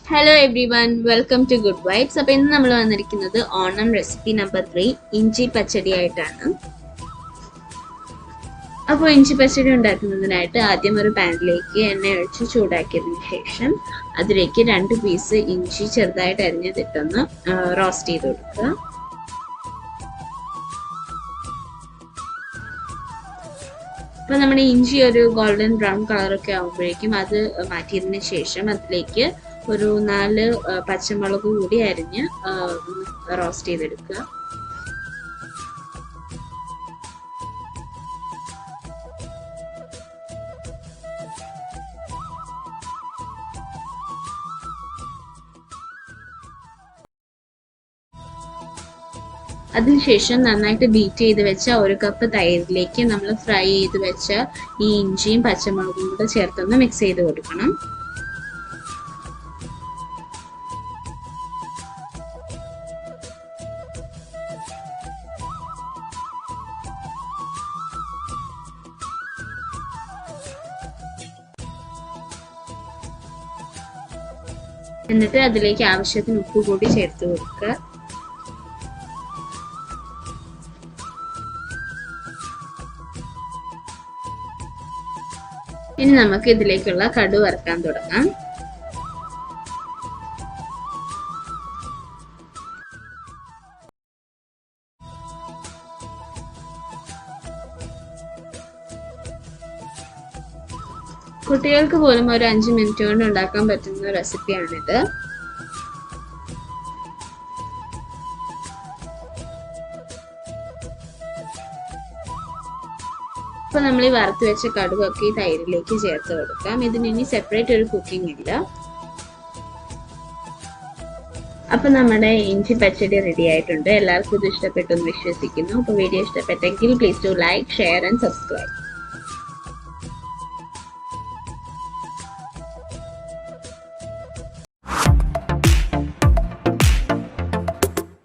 Hello everyone, welcome to Good Vibes. അപ്പോൾ ഇന്ന് നമ്മൾ വന്നിരിക്കുന്നത് ഓണം റെസിപ്പി നമ്പർ 3 ഇഞ്ചി പച്ചടി ആയിട്ടാണ്. അപ്പോൾ ഇഞ്ചി പച്ചടി ഉണ്ടാക്കുന്നതിനായിട്ട് ആദ്യം ഒരു പാനിലേക്ക് എണ്ണ ഒഴിച്ച് ചൂടാക്കിയതിന് ശേഷം അതിലേക്ക് 2 പീസ് ഇഞ്ചി ചെറുതായിട്ട് അരിഞ്ഞതിട്ടൊന്ന് റോസ്റ്റ് ചെയ്ത് കൊടുക്കുക. അപ്പോൾ നമ്മുടെ ഇഞ്ചി ഒരു ഗോൾഡൻ ബ്രൗൺ കളറൊക്കെ ആകുമ്പോഴേക്കും അത് മാറ്റിയതിന് ശേഷം അതിലേക്ക് ഒരു 4 പച്ചമുളക് കൂടി അരിഞ്ഞ് റോസ്റ്റ് ചെയ്തെടുക്കുക. അതിനുശേഷം നന്നായിട്ട് ബീറ്റ് ചെയ്ത് വെച്ച 1 കപ്പ് തൈരിലേക്ക് നമ്മൾ ഫ്രൈ ചെയ്ത് വെച്ച ഈ ഇഞ്ചിയും പച്ചമുളകും കൂടെ ചേർത്തൊന്ന് മിക്സ് ചെയ്ത് കൊടുക്കണം. എന്നിട്ട് അതിലേക്ക് ആവശ്യത്തിന് ഉപ്പ് കൂടി ചേർത്ത് കൊടുക്കുക. ഇനി നമുക്ക് ഇതിലേക്കുള്ള കടു വറുക്കാൻ തുടങ്ങാം. കുട്ടികൾക്ക് പോലും ഒരു 5 മിനിറ്റ് കൊണ്ട് ഉണ്ടാക്കാൻ പറ്റുന്ന റെസിപ്പിയാണിത്. അപ്പോൾ നമ്മൾ ഈ വറുത്ത് വെച്ച കടുകൊക്കെ ഈ തൈരിലേക്ക് ചേർത്ത് കൊടുക്കാം. ഇതിന് ഇനി സെപ്പറേറ്റ് ഒരു കുക്കിംഗ് ഇല്ല. അപ്പോൾ നമ്മുടെ ഇഞ്ചി പച്ചടി റെഡി ആയിട്ടുണ്ട്. എല്ലാവർക്കും ഇത് ഇഷ്ടപ്പെട്ടു എന്ന് വിശ്വസിക്കുന്നു. അപ്പോൾ വീഡിയോ ഇഷ്ടപ്പെട്ടെങ്കിൽ please to like, share and subscribe.